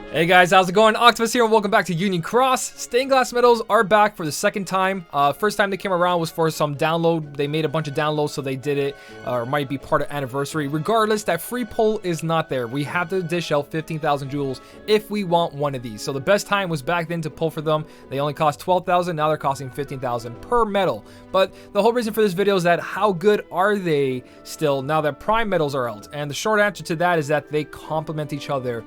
Hey guys, how's it going? Octopus here and welcome back to Union Cross. Stained glass medals are back for the second time. First time they came around was for some download. They made a bunch of downloads, so they did it, or might be part of anniversary. Regardless, that free pull is not there. We have to dish out 15,000 jewels if we want one of these. So the best time was back then to pull for them. They only cost 12,000, now they're costing 15,000 per medal. But the whole reason for this video is that how good are they still now that prime medals are out? And the short answer to that is that they complement each other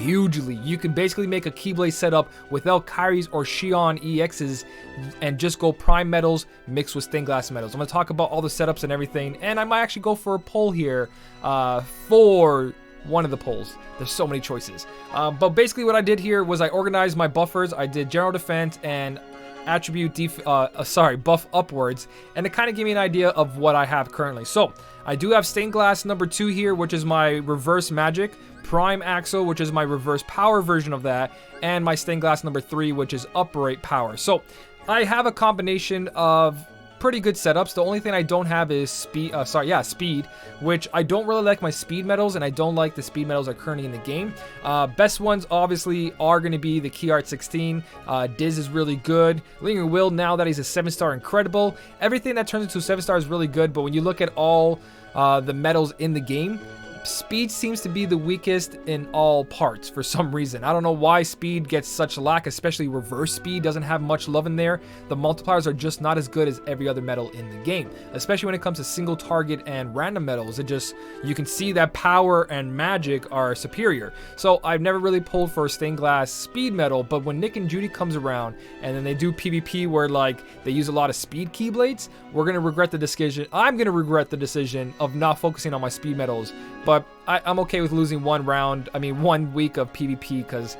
hugely. You can basically make a keyblade setup without Kyrie's or Xion EXs and just go prime metals mixed with stained glass metals. I'm going to talk about all the setups and everything, and I might actually go for a poll here for one of the polls. There's so many choices. But basically what I did here was I organized my buffers. I did general defense and attribute buff upwards, and it kind of gave me an idea of what I have currently. So I do have stained glass number 2 here, which is my reverse magic, prime axle, which is my reverse power version of that, and my stained glass number 3, which is upright power. So I have a combination of pretty good setups. The only thing I don't have is speed, which I don't really like my speed medals, and I don't like the speed medals that are currently in the game. Best ones obviously are going to be the Key Art 16. Diz is really good. Lingering Will, now that he's a 7-star, incredible. Everything that turns into a 7-star is really good, but when you look at all the medals in the game, speed seems to be the weakest in all parts for some reason. I don't know why speed gets such lack, especially reverse speed doesn't have much love in there. The multipliers are just not as good as every other medal in the game, especially when it comes to single target and random medals. You can see that power and magic are superior. So I've never really pulled for a stained glass speed medal, but when Nick and Judy comes around and then they do PvP where like they use a lot of speed keyblades, we're going to regret the decision. I'm going to regret the decision of not focusing on my speed medals. But I'm okay with losing one week of PvP because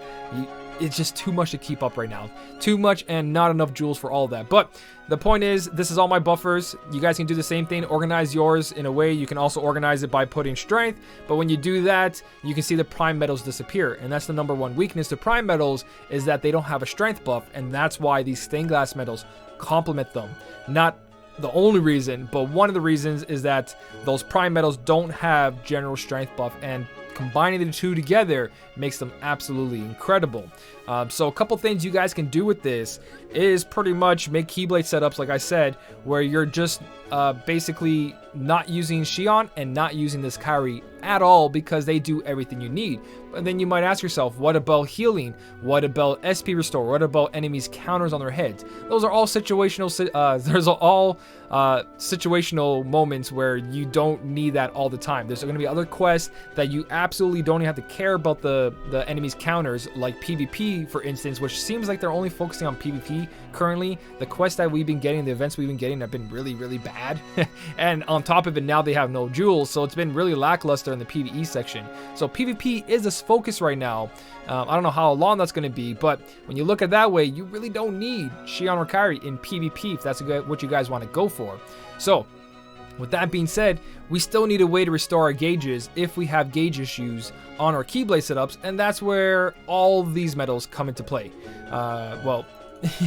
it's just too much to keep up right now. Too much and not enough jewels for all of that. But the point is, this is all my buffers. You guys can do the same thing. Organize yours in a way. You can also organize it by putting strength. But when you do that, you can see the prime medals disappear. And that's the number one weakness to prime medals, is that they don't have a strength buff. And that's why these stained glass medals complement them. Not the only reason, but one of the reasons is that those prime medals don't have general strength buff, and combining the two together makes them absolutely incredible. So a couple things you guys can do with this is pretty much make keyblade setups, like I said, where you're just basically not using Xion and not using this Kyrie at all, because they do everything you need. And then you might ask yourself, what about healing? What about SP restore? What about enemies counters on their heads? Those are all situational. Situational moments where you don't need that all the time. There's going to be other quests that you absolutely don't even have to care about the enemies counters, like PvP, for instance, which seems like they're only focusing on PvP currently. The quests that we've been getting, the events we've been getting, have been really, really bad. And on top of it, now they have no jewels, so it's been really lackluster in the PvE section. So PvP is this focus right now. I don't know how long that's going to be, but when you look at it that way, you really don't need Xion or Kyrie in PvP if that's what you guys want to go for. So with that being said, we still need a way to restore our gauges if we have gauge issues on our keyblade setups, and that's where all these medals come into play. Well,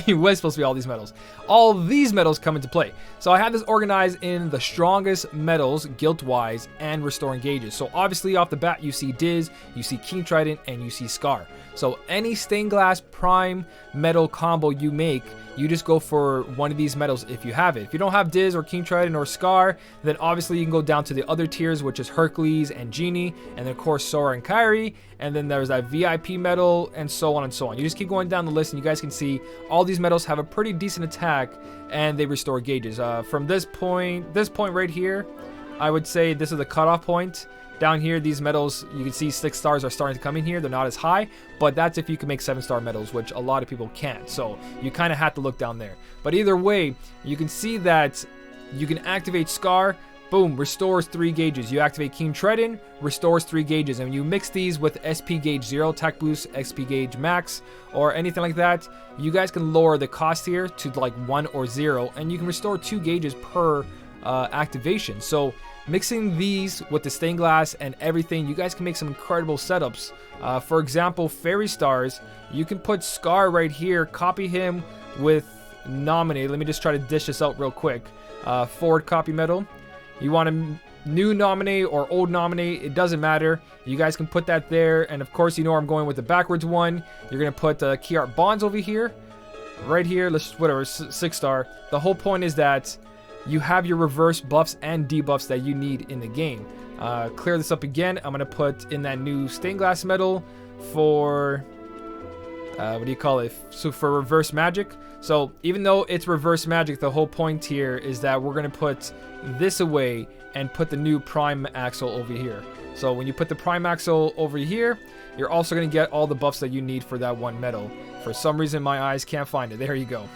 it was supposed to be all these medals. All these medals come into play. So I have this organized in the strongest medals, guilt-wise, and restoring gauges. So obviously off the bat, you see Diz, you see King Trident, and you see Scar. So any stained glass prime metal combo you make, you just go for one of these medals if you have it. If you don't have Diz or King Trident or Scar, then obviously you can go down to the other tiers, which is Hercules and Genie, and then of course Sora and Kyrie, and then there's that VIP medal, and so on and so on. You just keep going down the list, and you guys can see all these medals have a pretty decent attack, and they restore gauges. From this point right here, I would say this is the cutoff point. Down here, these medals, you can see 6 stars are starting to come in here. They're not as high, but that's if you can make 7-star medals, which a lot of people can't. So you kind of have to look down there. But either way, you can see that you can activate Scar. Boom, restores 3 gauges. You activate King Trident, restores 3 gauges. And when you mix these with SP gauge 0, attack boost, XP gauge max, or anything like that, you guys can lower the cost here to like 1 or 0, and you can restore 2 gauges per activation. So mixing these with the stained glass and everything, you guys can make some incredible setups. For example, Fairy Stars, you can put Scar right here, copy him with Nominate. Let me just try to dish this out real quick. Forward copy medal. You want to new nominate or old nominate, it doesn't matter. You guys can put that there. And of course, you know I'm going with the backwards one. You're going to put key art bonds over here. Right here, let's whatever, 6-star. The whole point is that you have your reverse buffs and debuffs that you need in the game. Clear this up again. I'm going to put in that new stained glass metal for... what do you call it? So for reverse magic. So even though it's reverse magic, the whole point here is that we're going to put this away and put the new prime axle over here. So when you put the prime axle over here, you're also going to get all the buffs that you need for that one metal. For some reason, my eyes can't find it. There you go.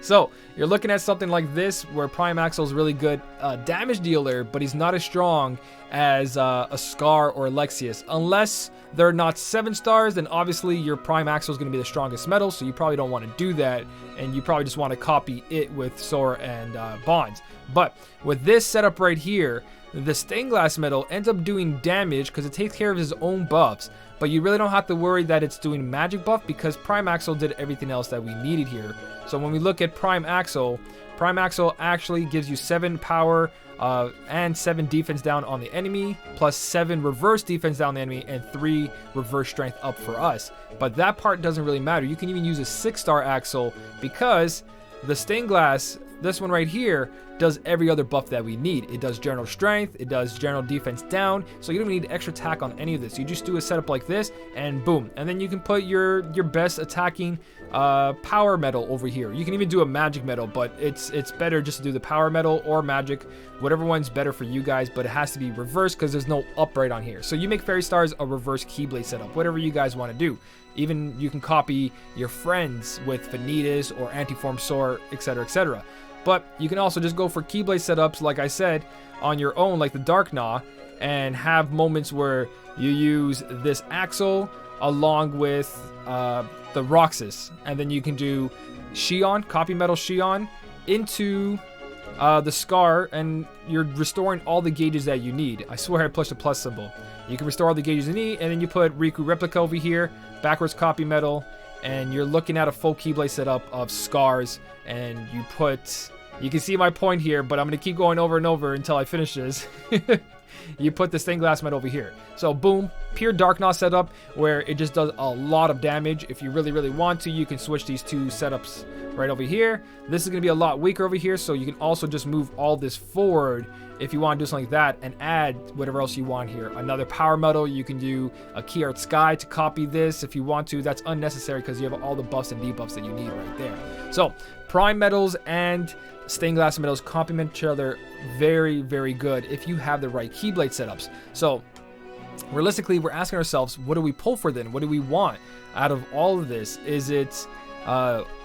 So you're looking at something like this where prime axle is really good damage dealer, but he's not as strong as a Scar or Alexius. Unless they're not 7 stars, then obviously your prime axle is going to be the strongest metal, so you probably don't want to do that, and you probably just want to copy it with Sora and Bonds. But with this setup right here, the stained glass metal ends up doing damage because it takes care of his own buffs, but you really don't have to worry that it's doing magic buff because Prime Axle did everything else that we needed here. So when we look at Prime Axle actually gives you 7 power and 7 defense down on the enemy, plus 7 reverse defense down the enemy, and 3 reverse strength up for us. But that part doesn't really matter. You can even use a 6-star Axle because the stained glass, this one right here, does every other buff that we need. It does general strength, it does general defense down, so you don't need extra attack on any of this. You just do a setup like this and boom, and then you can put your best attacking power metal over here. You can even do a magic metal, but it's better just to do the power metal or magic, whatever one's better for you guys, but it has to be reversed because there's no upright on here. So you make Fairy Stars a reverse Keyblade setup, whatever you guys want to do. Even you can copy your friends with Vanitas or Antiform Sora, etc, etc. But you can also just go for Keyblade setups, like I said, on your own, like the Dark Gnaw, and have moments where you use this Axle along with the Roxas, and then you can do Xion, copy metal Xion, into the Scar, and you're restoring all the gauges that you need. I swear I pushed the plus symbol. You can restore all the gauges you need, and then you put Riku Replica over here, backwards copy metal, and you're looking at a full Keyblade setup of Scars, and you can see my point here, but I'm going to keep going over and over until I finish this. You put the stained glass metal over here. So boom, pure Dark Gnaw setup where it just does a lot of damage. If you really want to, you can switch these two setups right over here. This is going to be a lot weaker over here, so you can also just move all this forward if you want to do something like that and add whatever else you want here. Another power metal, you can do a Key Art Sky to copy this if you want to. That's unnecessary because you have all the buffs and debuffs that you need right there. So prime metals and stained glass metals complement each other very good if you have the right Keyblade setups. So realistically, we're asking ourselves, what do we pull for then? What do we want out of all of this? Is it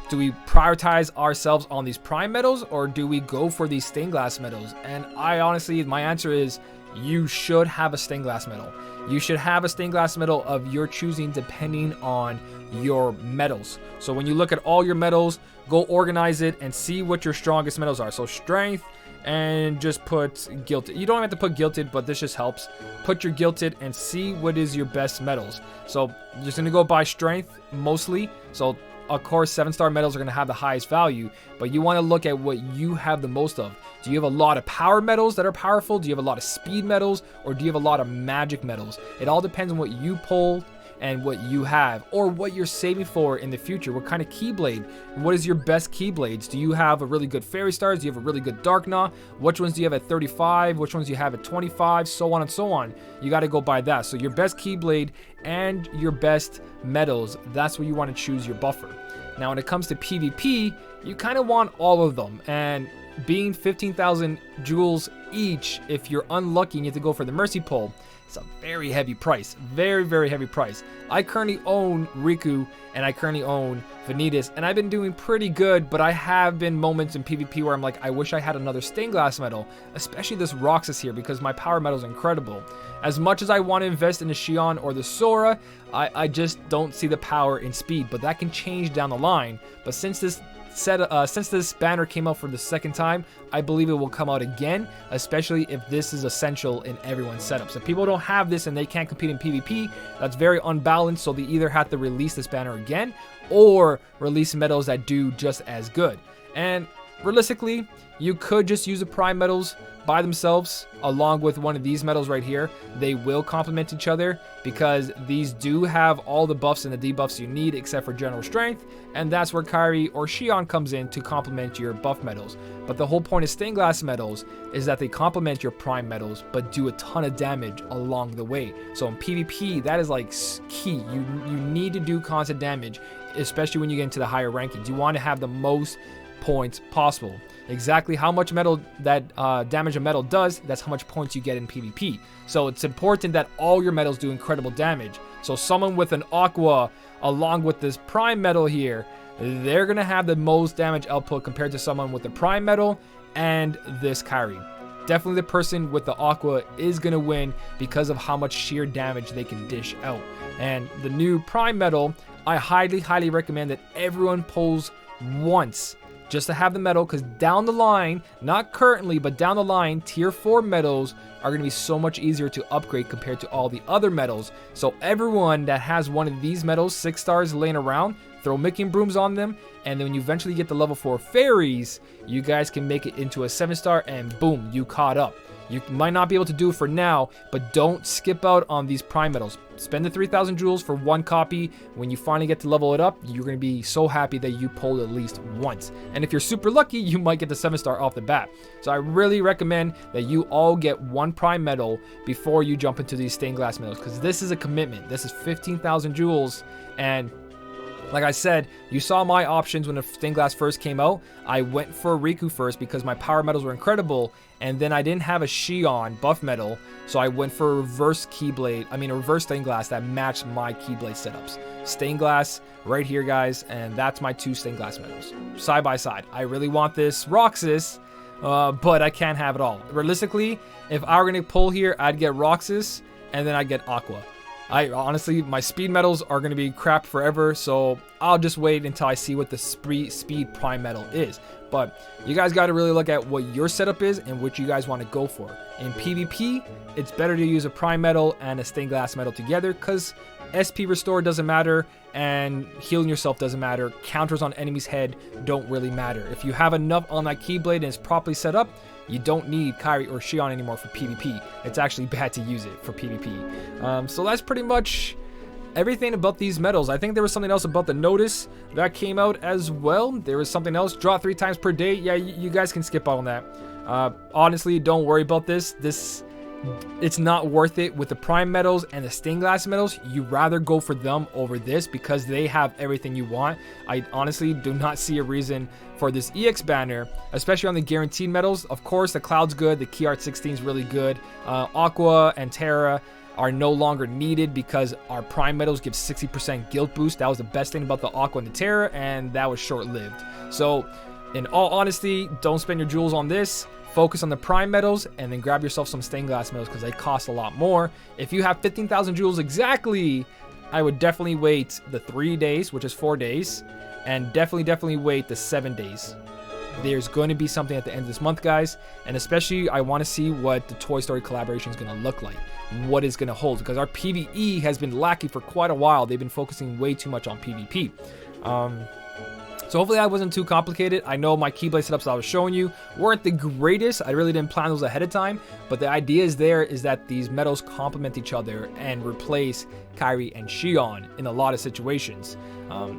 do we prioritize ourselves on these prime metals, or do we go for these stained glass metals? And I honestly, my answer is you should have a stained glass metal. You should have a stained glass metal of your choosing depending on your metals. So when you look at all your metals, go organize it and see what your strongest metals are. So strength, and just put gilded. You don't have to put gilded, but this just helps. Put your gilded and see what is your best metals. So you're just gonna go by strength mostly. So of course 7-star metals are gonna have the highest value, but you wanna look at what you have the most of. Do you have a lot of power metals that are powerful? Do you have a lot of speed metals? Or do you have a lot of magic metals? It all depends on what you pull and what you have, or what you're saving for in the future. What kind of Keyblade? What is your best Keyblades? Do you have a really good Fairy Stars? Do you have a really good Dark Gnaw? Which ones do you have at 35? Which ones do you have at 25? So on and so on. You got to go by that. So your best Keyblade and your best metals, that's where you want to choose your buffer. Now when it comes to PvP, you kind of want all of them, and being 15,000 jewels each, if you're unlucky and you have to go for the Mercy Pull, it's a very heavy price. Very heavy price. I currently own Riku and I currently own Vanitas, and I've been doing pretty good, but I have been moments in PvP where I'm like, I wish I had another stained glass metal, especially this Roxas here, because my power metal is incredible. As much as I want to invest in the Xion or the Sora, I just don't see the power in speed, but that can change down the line. But since this banner came out for the second time, I believe it will come out again, especially if this is essential in everyone's setup. So if people don't have this and they can't compete in PvP, that's very unbalanced, so they either have to release this banner again or release metals that do just as good. And realistically, you could just use the prime metals, by themselves, along with one of these medals right here, they will complement each other because these do have all the buffs and the debuffs you need except for general strength, and that's where Kyrie or Xion comes in to complement your buff medals. But the whole point of stained glass medals is that they complement your prime medals but do a ton of damage along the way. So in PvP, that is like key. You need to do constant damage, especially when you get into the higher rankings. You want to have the most points possible. Exactly how much metal that damage a metal does, that's how much points you get in PvP. So it's important that all your metals do incredible damage. So someone with an aqua along with this prime metal here, they're gonna have the most damage output compared to someone with the prime metal and this Kyrie. Definitely the person with the aqua is gonna win because of how much sheer damage they can dish out. And the new prime metal, I highly recommend that everyone pulls once just to have the medal, because down the line, not currently, but down the line, tier 4 medals are going to be so much easier to upgrade compared to all the other medals. So everyone that has one of these medals, 6 stars laying around, throw Mickey and Brooms on them, and then when you eventually get the level 4 fairies, you guys can make it into a 7-star, and boom, you caught up. You might not be able to do it for now, but don't skip out on these prime medals. Spend the 3,000 jewels for one copy. When you finally get to level it up, you're going to be so happy that you pulled at least once. And if you're super lucky, you might get the 7-star off the bat. So I really recommend that you all get one prime medal before you jump into these stained glass medals, because this is a commitment. This is 15,000 jewels, and like I said, you saw my options when the stained glass first came out. I went for Riku first because my power medals were incredible, and then I didn't have a Xion buff medal, so I went for a reverse stained glass that matched my keyblade setups. Stained glass right here, guys, and that's my 2 stained glass medals side by side. I really want this Roxas, but I can't have it all. Realistically, if I were gonna pull here, I'd get Roxas and then I'd get Aqua. Honestly, my speed medals are going to be crap forever, so I'll just wait until I see what the speed prime medal is. But you guys got to really look at what your setup is and what you guys want to go for. In PvP, it's better to use a prime medal and a stained glass medal together, because SP restore doesn't matter and healing yourself doesn't matter. Counters on enemy's head don't really matter. If you have enough on that keyblade and it's properly set up, you don't need Kyrie or Xion anymore for PvP. It's actually bad to use it for PvP. So that's pretty much everything about these medals. I think there was something else about the notice that came out as well. There was something else. Draw 3 times per day. Yeah, you guys can skip out on that. Honestly, don't worry about this. It's not worth it with the prime medals and the stained glass medals. You rather go for them over this because they have everything you want. I honestly do not see a reason for this EX banner, especially on the guaranteed medals. Of course, the Cloud's good. The Key Art 16 is really good. Aqua and Terra are no longer needed because our prime medals give 60% guild boost. That was the best thing about the Aqua and the Terra, and that was short-lived. So in all honesty, don't spend your jewels on this. Focus on the prime medals and then grab yourself some stained glass medals because they cost a lot more. If you have 15,000 jewels exactly, I would definitely wait the 3 days, which is 4 days, and definitely wait the 7 days. There's going to be something at the end of this month, guys, and especially I want to see what the Toy Story collaboration is going to look like, what it's going to hold, because our PvE has been lacking for quite a while. They've been focusing way too much on PvP. So hopefully that wasn't too complicated. I know my keyblade setups that I was showing you weren't the greatest. I really didn't plan those ahead of time, but the idea is that these medals complement each other and replace Kyrie and Xion in a lot of situations.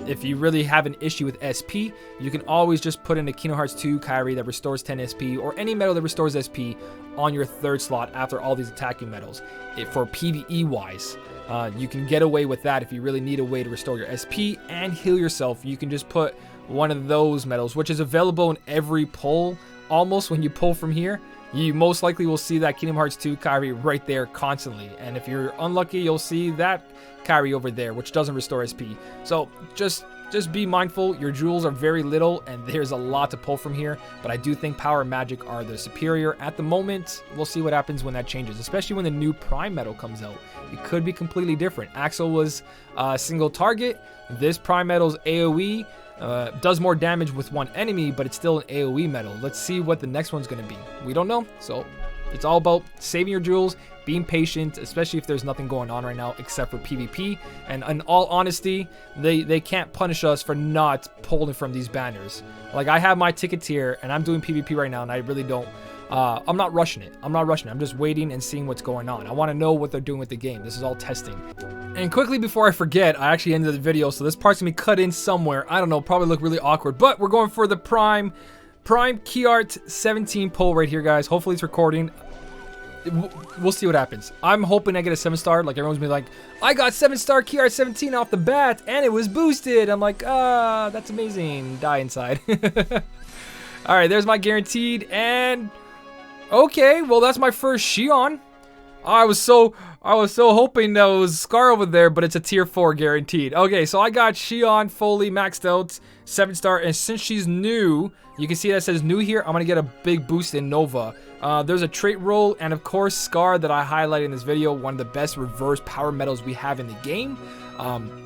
If you really have an issue with SP, you can always just put in a Kingdom Hearts 2 Kyrie that restores 10 SP, or any medal that restores SP on your 3rd slot after all these attacking medals. For PvE wise, you can get away with that. If you really need a way to restore your SP and heal yourself, you can just put one of those medals, which is available in every pull. Almost when you pull from here, you most likely will see that Kingdom Hearts 2 Kyrie right there constantly. And if you're unlucky, you'll see that Kyrie over there, which doesn't restore SP. So just be mindful. Your jewels are very little and there's a lot to pull from here, but I do think power and magic are the superior at the moment. We'll see what happens when that changes, especially when the new prime medal comes out. It could be completely different. Axel was single target. This prime medal's AoE. Does more damage with one enemy, but it's still an AoE medal. Let's see what the next one's going to be. We don't know, so it's all about saving your jewels, being patient, especially if there's nothing going on right now except for PvP. And in all honesty, they can't punish us for not pulling from these banners. Like, I have my ticket tier and I'm doing PvP right now, and I really don't I'm not rushing it. I'm just waiting and seeing what's going on. I want to know what they're doing with the game. This is all testing. And quickly before I forget, I actually ended the video, so this part's gonna be cut in somewhere. I don't know, probably look really awkward, but we're going for the Prime Key Art 17 pull right here, guys. Hopefully it's recording. We'll see what happens. I'm hoping I get a 7-star. Like, everyone's been like, I got 7-star Key Art 17 off the bat, and it was boosted. I'm like, that's amazing. Die inside. All right, there's my guaranteed, and okay, well, that's my first Xion. I was so hoping that was Scar over there, but it's a tier 4 guaranteed. Okay, so I got Xion fully maxed out, 7-star, and since she's new, you can see that says new here. I'm gonna get a big boost in Nova. There's a trait roll, and of course Scar that I highlighted in this video, one of the best reverse power medals we have in the game.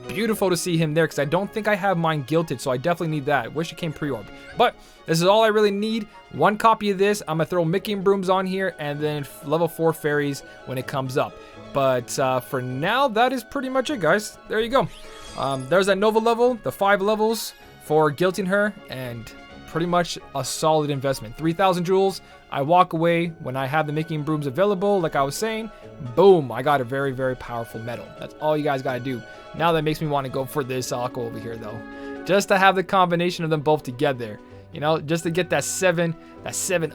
Beautiful to see him there, because I don't think I have mine gilted, so I definitely need that. Wish it came pre-orb. But this is all I really need. One copy of this. I'm gonna throw Mickey and Brooms on here, and then level 4 fairies when it comes up. But for now, that is pretty much it, guys. There you go. There's that Nova level, the 5 levels for guilting her, and pretty much a solid investment. 3,000 jewels. I walk away when I have the Mickey and Brooms available, like I was saying. Boom, I got a very, very powerful medal. That's all you guys gotta do. Now that makes me want to go for this Aqua over here, though. Just to have the combination of them both together. You know, just to get that 7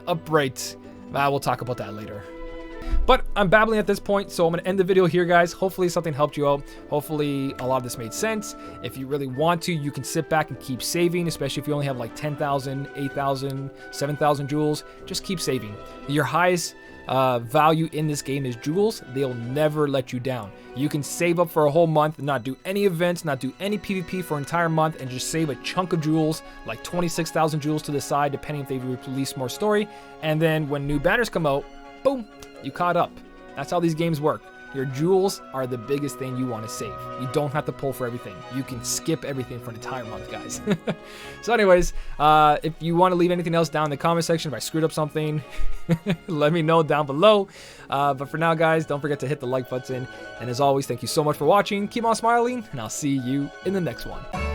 upright. We'll talk about that later. But I'm babbling at this point, so I'm going to end the video here, guys. Hopefully something helped you out. Hopefully a lot of this made sense. If you really want to, you can sit back and keep saving, especially if you only have like 10,000, 8,000, 7,000 jewels. Just keep saving. Your highest value in this game is jewels. They'll never let you down. You can save up for a whole month, not do any events, not do any PvP for an entire month, and just save a chunk of jewels, like 26,000 jewels to the side, depending if they release more story. And then when new banners come out, boom, you caught up. That's how these games work. Your jewels are the biggest thing you want to save. You don't have to pull for everything. You can skip everything for an entire month, guys. So anyways, if you want to leave anything else down in the comment section, if I screwed up something, let me know down below. But for now, guys, don't forget to hit the like button. And as always, thank you so much for watching. Keep on smiling, and I'll see you in the next one.